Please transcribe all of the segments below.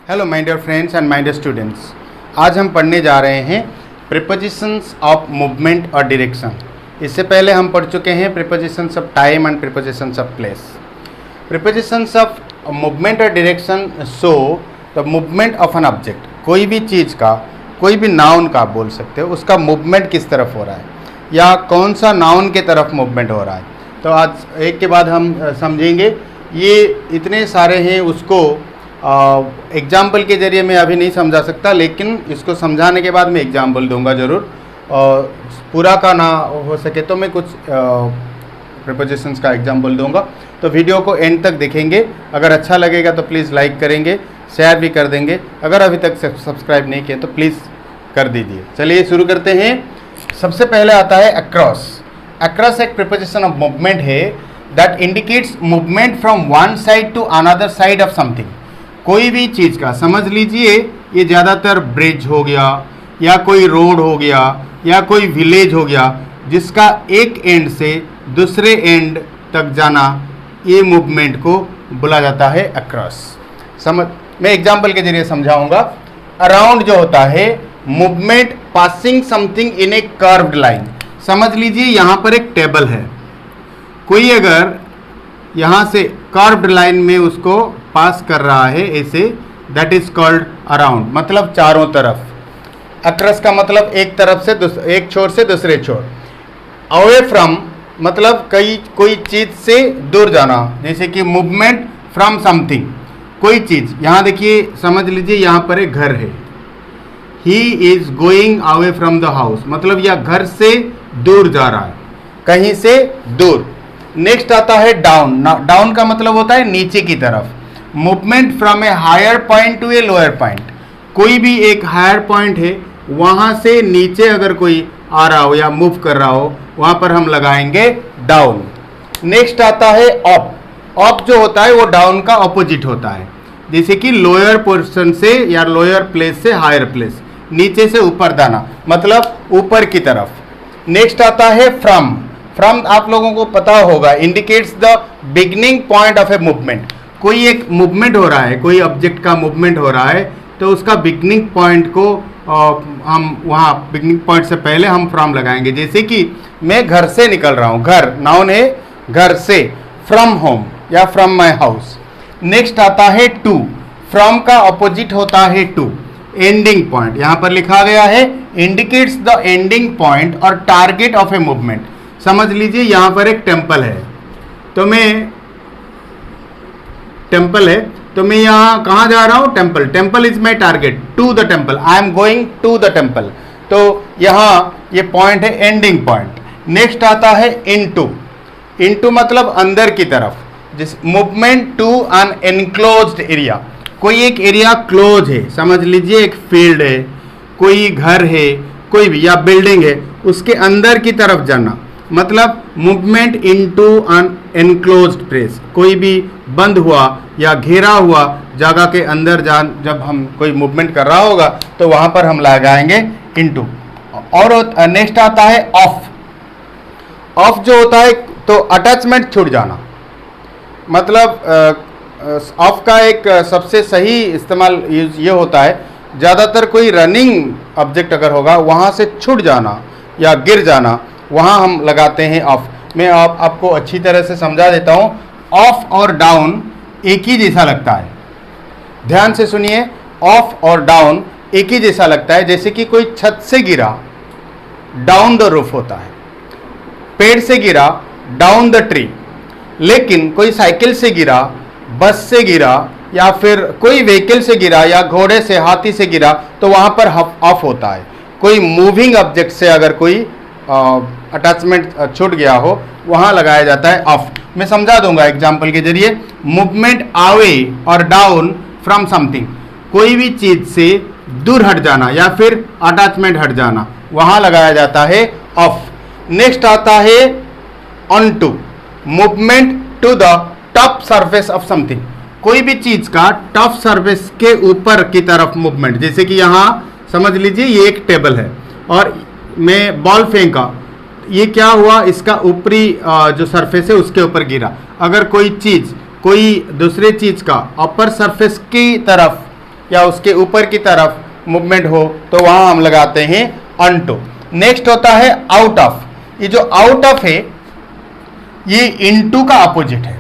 Hello my dear friends and my dear students, आज हम पढ़ने जा रहे हैं प्रीपोजिशंस ऑफ मूवमेंट और डायरेक्शन। इससे पहले हम पढ़ चुके हैं prepositions of time and prepositions of place. Prepositions of movement और direction show the movement of an object. कोई भी चीज़ का, कोई भी नाउन का आप बोल सकते हो, उसका मूवमेंट किस तरफ हो रहा है या कौन सा नाउन के तरफ मूवमेंट हो रहा है। तो आज एक के बाद हम समझेंगे। ये इतने सारे हैं, उसको एग्जाम्पल के ज़रिए मैं अभी नहीं समझा सकता, लेकिन इसको समझाने के बाद मैं एग्जाम्पल दूंगा ज़रूर। और पूरा का ना हो सके तो मैं कुछ प्रीपोजिशंस का एग्जाम्पल दूंगा। तो वीडियो को एंड तक देखेंगे। अगर अच्छा लगेगा तो प्लीज़ लाइक करेंगे, शेयर भी कर देंगे। अगर अभी तक सब्सक्राइब नहीं किए तो प्लीज़ कर दीजिए। चलिए शुरू करते हैं। सबसे पहले आता है अक्रॉस। अक्रॉस एक प्रीपोजिशन ऑफ मूवमेंट है that indicates movement from one side to another side of something. कोई भी चीज़ का, समझ लीजिए ये ज़्यादातर ब्रिज हो गया या कोई रोड हो गया या कोई विलेज हो गया, जिसका एक एंड से दूसरे एंड तक जाना, ये मूवमेंट को बोला जाता है अक्रॉस। मैं एग्जाम्पल के जरिए समझाऊंगा। अराउंड जो होता है movement passing something in A curved line. समझ लीजिए यहाँ पर एक टेबल है, कोई अगर यहाँ से कर्व्ड लाइन में उसको पास कर रहा है ऐसे, दैट इज कॉल्ड अराउंड, मतलब चारों तरफ। अक्रॉस का मतलब एक तरफ से एक छोर से दूसरे छोर। अवे फ्रॉम मतलब कोई चीज़ से दूर जाना, जैसे कि मूवमेंट फ्रॉम समथिंग, कोई चीज़। यहाँ देखिए, समझ लीजिए यहाँ पर एक घर है। He is going away from the house, मतलब यह घर से दूर जा रहा है, कहीं से दूर। नेक्स्ट आता है डाउन। डाउन का मतलब होता है नीचे की तरफ। Movement from a higher point to a lower point. कोई भी एक हायर पॉइंट है, वहां से नीचे अगर कोई आ रहा हो या मूव कर रहा हो, वहां पर हम लगाएंगे डाउन। नेक्स्ट आता है अप। अप जो होता है वो डाउन का ऑपोजिट होता है, जैसे कि लोअर पोर्शन से या लोअर प्लेस से हायर प्लेस, नीचे से ऊपर जाना, मतलब ऊपर की तरफ। नेक्स्ट आता है फ्रॉम। फ्रॉम आप लोगों को पता होगा, indicates the beginning point of a movement. कोई एक मूवमेंट हो रहा है, कोई ऑब्जेक्ट का मूवमेंट हो रहा है, तो उसका बिगिनिंग पॉइंट को हम वहाँ बिगिनिंग पॉइंट से पहले हम फ्रॉम लगाएंगे। जैसे कि मैं घर से निकल रहा हूँ, घर नाउन है, घर से। फ्रॉम होम या फ्रॉम माई हाउस। नेक्स्ट आता है टू। फ्रॉम का ऑपोजिट होता है टू, एंडिंग पॉइंट। यहाँ पर लिखा गया है इंडिकेट्स द एंडिंग पॉइंट और टारगेट ऑफ ए मूवमेंट। समझ लीजिए यहाँ पर एक टेम्पल है, तो मैं यहाँ कहाँ जा रहा हूँ? Temple. Temple is my target. To the temple, I am going to the temple. तो यहाँ ये पॉइंट है एंडिंग पॉइंट। नेक्स्ट आता है इनटू। इनटू मतलब अंदर की तरफ, जिस movement to an enclosed area. कोई एक एरिया क्लोज है, समझ लीजिए एक फील्ड है, कोई घर है, कोई भी या बिल्डिंग है, उसके अंदर की तरफ जाना, मतलब movement into an enclosed place. कोई भी बंद हुआ या घेरा हुआ जगह के अंदर जब हम कोई मूवमेंट कर रहा होगा तो वहां पर हम लगाएंगे इनटू। और नेक्स्ट आता है ऑफ। ऑफ जो होता है तो अटैचमेंट छूट जाना, मतलब ऑफ का एक सबसे सही इस्तेमाल ये होता है, ज़्यादातर कोई रनिंग ऑब्जेक्ट अगर होगा वहाँ से छूट जाना या गिर जाना, वहाँ हम लगाते हैं ऑफ। मैं आपको अच्छी तरह से समझा देता हूँ। ऑफ और डाउन एक ही जैसा लगता है, ध्यान से सुनिए। ऑफ और डाउन एक ही जैसा लगता है। जैसे कि कोई छत से गिरा, डाउन द रूफ होता है। पेड़ से गिरा, डाउन द ट्री। लेकिन कोई साइकिल से गिरा, बस से गिरा या फिर कोई व्हीकल से गिरा या घोड़े से, हाथी से गिरा, तो वहाँ पर ऑफ होता है। कोई मूविंग ऑब्जेक्ट से अगर कोई अटैचमेंट छूट गया हो, वहाँ लगाया जाता है ऑफ। मैं समझा दूंगा एग्जाम्पल के जरिए। मूवमेंट अवे और डाउन फ्रॉम समथिंग, कोई भी चीज़ से दूर हट जाना या फिर अटैचमेंट हट जाना, वहाँ लगाया जाता है ऑफ। नेक्स्ट आता है onto. Movement to the top surface of something. कोई भी चीज़ का टॉप सरफेस के ऊपर की तरफ मूवमेंट। जैसे कि यहाँ समझ लीजिए ये एक टेबल है और मैं बॉल फेंका, ये क्या हुआ, इसका ऊपरी जो सरफेस है उसके ऊपर गिरा। अगर कोई चीज़ कोई दूसरे चीज़ का अपर सरफेस की तरफ या उसके ऊपर की तरफ मूवमेंट हो तो वहां हम लगाते हैं onto। नेक्स्ट होता है आउट ऑफ। ये जो आउट ऑफ है ये इनटू का अपोजिट है।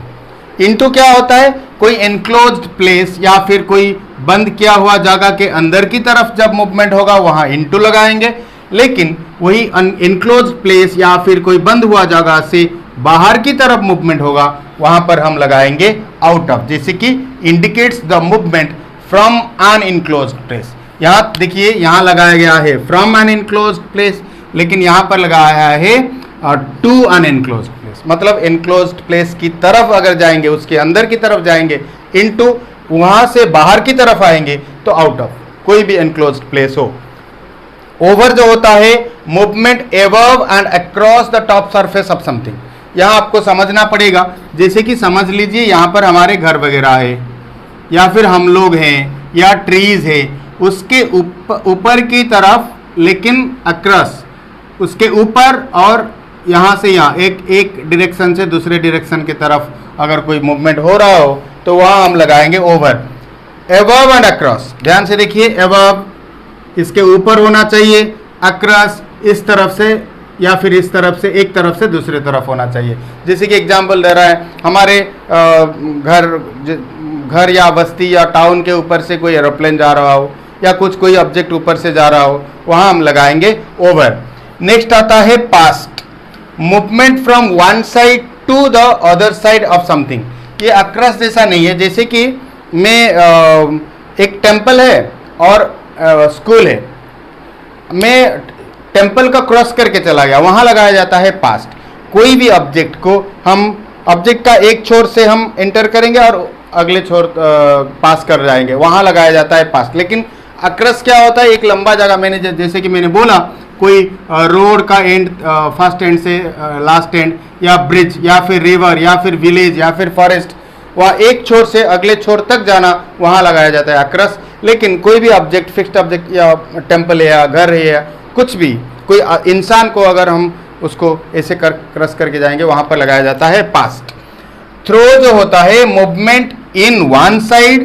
इनटू क्या होता है? कोई एनक्लोज्ड प्लेस या फिर कोई बंद किया हुआ जगह के अंदर की तरफ जब मूवमेंट होगा वहां इनटू लगाएंगे, लेकिन वही एनक्लोज्ड प्लेस या फिर कोई बंद हुआ जगह से बाहर की तरफ मूवमेंट होगा वहां पर हम लगाएंगे आउट ऑफ, जैसे कि indicates the movement from an enclosed place. यहां देखिए यहां लगाया गया है फ्रॉम एन इनक्लोज्ड प्लेस, लेकिन यहां पर लगाया है टू एन इनक्लोज्ड प्लेस, मतलब इनक्लोज्ड प्लेस की तरफ अगर जाएंगे, उसके अंदर की तरफ जाएंगे इनटू, वहां से बाहर की तरफ आएंगे तो आउट ऑफ, कोई भी इनक्लोज्ड प्लेस हो। ओवर जो होता है movement above and across the top surface of something. यहां आपको समझना पड़ेगा, जैसे कि समझ लीजिए यहां पर हमारे घर वगैरह है या फिर हम लोग हैं या ट्रीज है, उसके ऊपर की तरफ, लेकिन अक्रॉस उसके ऊपर और यहाँ से यहाँ एक डायरेक्शन से दूसरे डायरेक्शन की तरफ अगर कोई मूवमेंट हो रहा हो तो वहाँ हम लगाएंगे ओवर। एबव एंड अक्रॉस, ध्यान से देखिए, एबव इसके ऊपर होना चाहिए, अक्रॉस इस तरफ से या फिर इस तरफ से, एक तरफ से दूसरे तरफ होना चाहिए। जैसे कि एग्जांपल दे रहा है, हमारे घर या बस्ती या टाउन के ऊपर से कोई एरोप्लेन जा रहा हो या कोई ऑब्जेक्ट ऊपर से जा रहा हो, वहाँ हम लगाएंगे ओवर। नेक्स्ट आता है past, movement from one side to the other side of something. ये अक्रॉस जैसा नहीं है, जैसे कि मैं एक टेम्पल है और स्कूल है, मैं टेम्पल का क्रॉस करके चला गया, वहां लगाया जाता है पास्ट। कोई भी ऑब्जेक्ट को हम ऑब्जेक्ट का एक छोर से हम एंटर करेंगे और अगले छोर पास कर जाएंगे, वहां लगाया जाता है पास्ट। लेकिन अक्रॉस क्या होता है? एक लंबा जगह, मैंने जैसे कि मैंने बोला, कोई रोड का एंड, फर्स्ट एंड से लास्ट एंड, या ब्रिज या फिर रिवर या फिर विलेज या फिर फॉरेस्ट, वहाँ एक छोर से अगले छोर तक जाना, वहाँ लगाया जाता है अक्रॉस। लेकिन कोई भी ऑब्जेक्ट, फिक्स्ड ऑब्जेक्ट या टेम्पल है या घर है या कुछ भी, कोई इंसान को अगर हम उसको ऐसे क्रॉस करके जाएंगे वहाँ पर लगाया जाता है पास्ट। थ्रो जो होता है movement in one side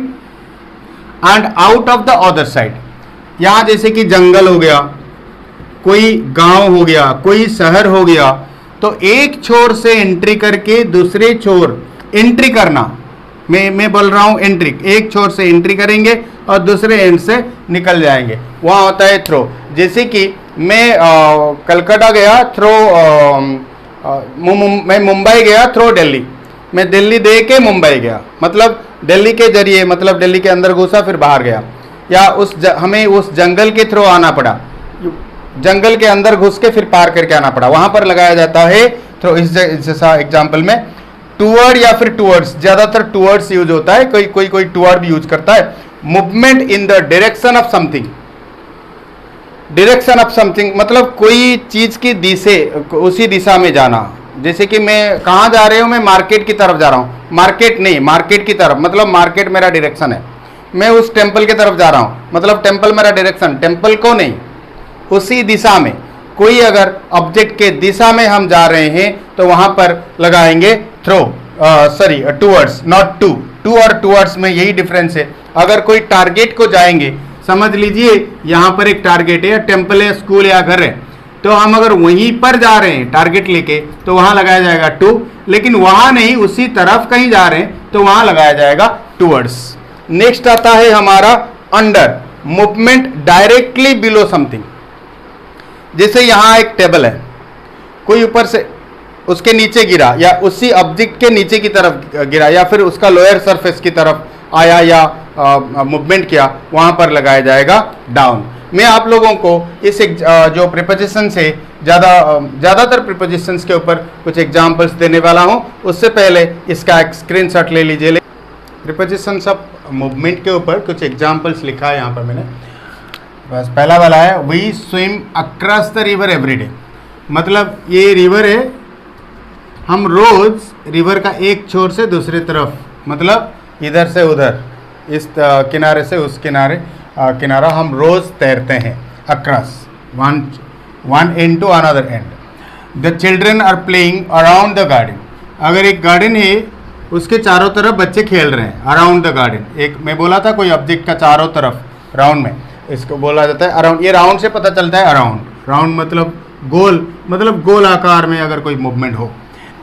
and out of the other side. यहाँ जैसे कि जंगल हो गया, कोई गांव हो गया, कोई शहर हो गया, तो एक छोर से एंट्री करके दूसरे छोर एंट्री करना, मैं बोल रहा हूं एंट्री, एक छोर से एंट्री करेंगे और दूसरे एंड से निकल जाएंगे, वहां होता है थ्रो। जैसे कि मैं कलकत्ता गया थ्रो, मैं मुंबई गया थ्रो दिल्ली, मैं दिल्ली दे के मुंबई गया, मतलब दिल्ली के जरिए, मतलब दिल्ली के अंदर घुसा फिर बाहर गया, या हमें उस जंगल के थ्रो आना पड़ा, जंगल के अंदर घुस के फिर पार करके आना पड़ा, वहां पर लगाया जाता है थ्रो। इस जैसा एग्जाम्पल में टूवर्ड या फिर टूवर्ड्स, ज्यादातर टूवर्ड्स यूज होता है, कोई टूवर्ड भी यूज करता है। Movement in the direction of something, direction of something मतलब कोई चीज की दिशा, उसी दिशा में जाना। जैसे कि मैं कहाँ जा रहे हूँ, मैं मार्केट की तरफ जा रहा हूँ, मार्केट नहीं, मार्केट की तरफ, मतलब मार्केट मेरा डायरेक्शन है। मैं उस टेम्पल की तरफ जा रहा हूँ, मतलब टेम्पल मेरा डायरेक्शन, टेम्पल को नहीं, उसी दिशा में। कोई अगर ऑब्जेक्ट के दिशा में हम जा रहे हैं तो वहां पर लगाएंगे through, sorry towards, not to. To और टूवर्ड्स में यही डिफरेंस है। अगर कोई टारगेट को जाएंगे, समझ लीजिए यहाँ पर एक टारगेट है, टेम्पल है, स्कूल या घर है, तो हम अगर वहीं पर जा रहे हैं टारगेट लेके तो वहां लगाया जाएगा टू, लेकिन वहां नहीं, उसी तरफ कहीं जा रहे हैं तो वहां लगाया जाएगा टूवर्ड्स। नेक्स्ट आता है हमारा under, movement directly below something. जैसे यहाँ एक टेबल है, कोई ऊपर से उसके नीचे गिरा या उसी ऑब्जेक्ट के नीचे की तरफ गिरा या फिर उसका लोअर सरफेस की तरफ आया या मूवमेंट किया, वहां पर लगाया जाएगा डाउन। मैं आप लोगों को इस जो प्रीपोजिशन से ज़्यादातर प्रीपोजिशंस के ऊपर कुछ एग्जांपल्स देने वाला हूं। उससे पहले इसका एक स्क्रीनशॉट ले लीजिए। प्रीपोजिशंस ऑफ मूवमेंट के ऊपर कुछ एग्जांपल्स लिखा है यहाँ पर मैंने। बस पहला वाला है, we swim across the river everyday. मतलब ये रिवर है, हम रोज रिवर का एक छोर से दूसरे तरफ, मतलब इधर से उधर, इस किनारे से उस किनारा हम रोज तैरते हैं। Across, one end to another end. The children are playing around the garden. अगर एक गार्डन है उसके चारों तरफ बच्चे खेल रहे हैं, अराउंड द गार्डन। एक मैं बोला था कोई ऑब्जेक्ट का चारों तरफ राउंड में, इसको बोला जाता है अराउंड। ये राउंड से पता चलता है अराउंड, राउंड मतलब गोल, मतलब गोल आकार में अगर कोई मूवमेंट हो।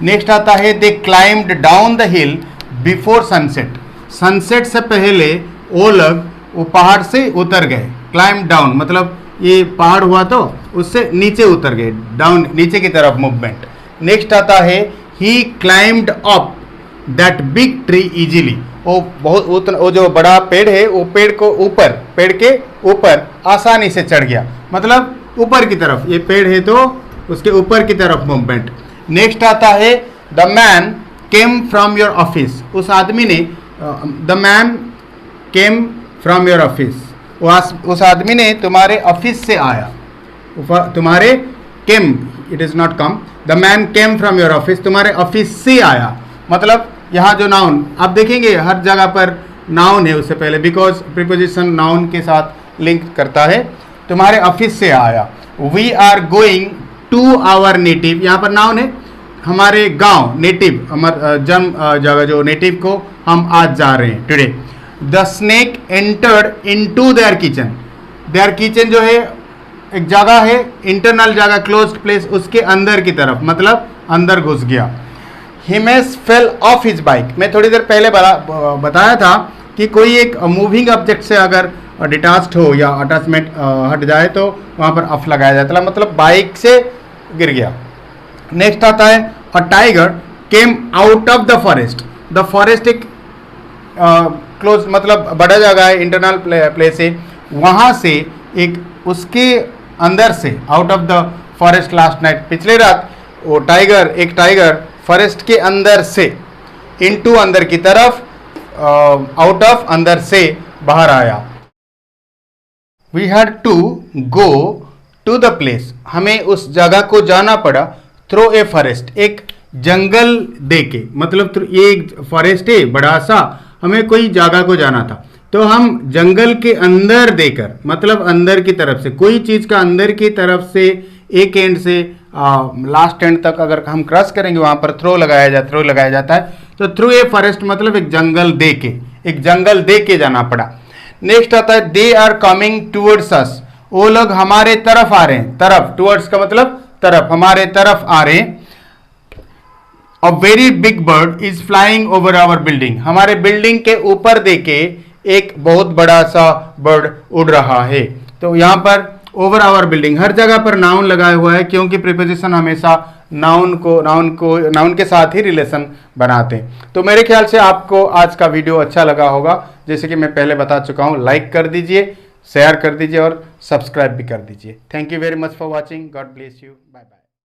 नेक्स्ट आता है they climbed down the hill before sunset. Sunset से पहले वो लोग वो पहाड़ से उतर गए। क्लाइम डाउन मतलब ये पहाड़ हुआ तो उससे नीचे उतर गए, डाउन नीचे की तरफ मूवमेंट। नेक्स्ट आता है he climbed up that big tree easily. वो जो बड़ा पेड़ है वो पेड़ के ऊपर आसानी से चढ़ गया, मतलब ऊपर की तरफ, ये पेड़ है तो उसके ऊपर की तरफ मूवमेंट। नेक्स्ट आता है the man came from your office. उस आदमी ने, the man came from your office, उस आदमी ने तुम्हारे ऑफिस से आया। तुम्हारे came, it is not come, the man came from your office, तुम्हारे ऑफिस से आया। मतलब यहाँ जो नाउन आप देखेंगे हर जगह पर नाउन है उससे पहले, बिकॉज प्रीपोजिशन नाउन के साथ लिंक करता है। तुम्हारे ऑफिस से आया। We are going to our native, यहाँ पर नाउन है, हमारे गांव, नेटिव, हमारा जन्म जगह जो नेटिव को हम आज जा रहे हैं, today. The snake entered into their kitchen. There kitchen जो है एक जगह है, इंटरनल जगह, क्लोज्ड प्लेस, उसके अंदर की तरफ, मतलब अंदर घुस गया। Himesh fell off his bike. मैं थोड़ी देर पहले बताया था कि कोई एक मूविंग ऑब्जेक्ट से अगर डिटैच्ड हो या अटैचमेंट हट जाए तो वहाँ पर ऑफ लगाया जाता है, मतलब बाइक से गिर गया। नेक्स्ट आता है a tiger came out of the forest. The forest एक क्लोज मतलब बड़ा जगह है, इंटरनल प्लेस है, वहाँ से एक उसके अंदर से, out of the forest last night, पिछले रात वो एक टाइगर फॉरेस्ट के अंदर से, इनटू अंदर की तरफ, आउट ऑफ अंदर से बाहर आया। We had to go to the place. हमें उस जगह को जाना पड़ा थ्रू ए फॉरेस्ट, एक जंगल देके, मतलब ये एक फॉरेस्ट है बड़ा सा, हमें कोई जगह को जाना था तो हम जंगल के अंदर देकर, मतलब अंदर की तरफ से, कोई चीज का अंदर की तरफ से एक एंड से लास्ट एंड तक अगर हम क्रॉस करेंगे वहां पर थ्रो लगाया जाता है। तो थ्रू ए फॉरेस्ट मतलब एक जंगल दे के जाना पड़ा। नेक्स्ट आता है they are coming towards us. वो लोग हमारे तरफ आ रहे हैं, तरफ, टूवर्ड्स का मतलब तरफ, हमारे तरफ आ रहे हैं। A very big bird is flying over our building. हमारे बिल्डिंग के ऊपर देके एक बहुत बड़ा सा बर्ड उड़ रहा है। तो यहाँ पर ओवर आवर बिल्डिंग, हर जगह पर नाउन लगाया हुआ है, क्योंकि प्रीपोजिशन हमेशा नाउन के साथ ही रिलेशन बनाते हैं। तो मेरे ख्याल से आपको आज का वीडियो अच्छा लगा होगा। जैसे कि मैं पहले बता चुका हूँ, लाइक कर दीजिए, शेयर कर दीजिए और सब्सक्राइब भी कर दीजिए। Thank you very much for watching. God bless you. Bye bye.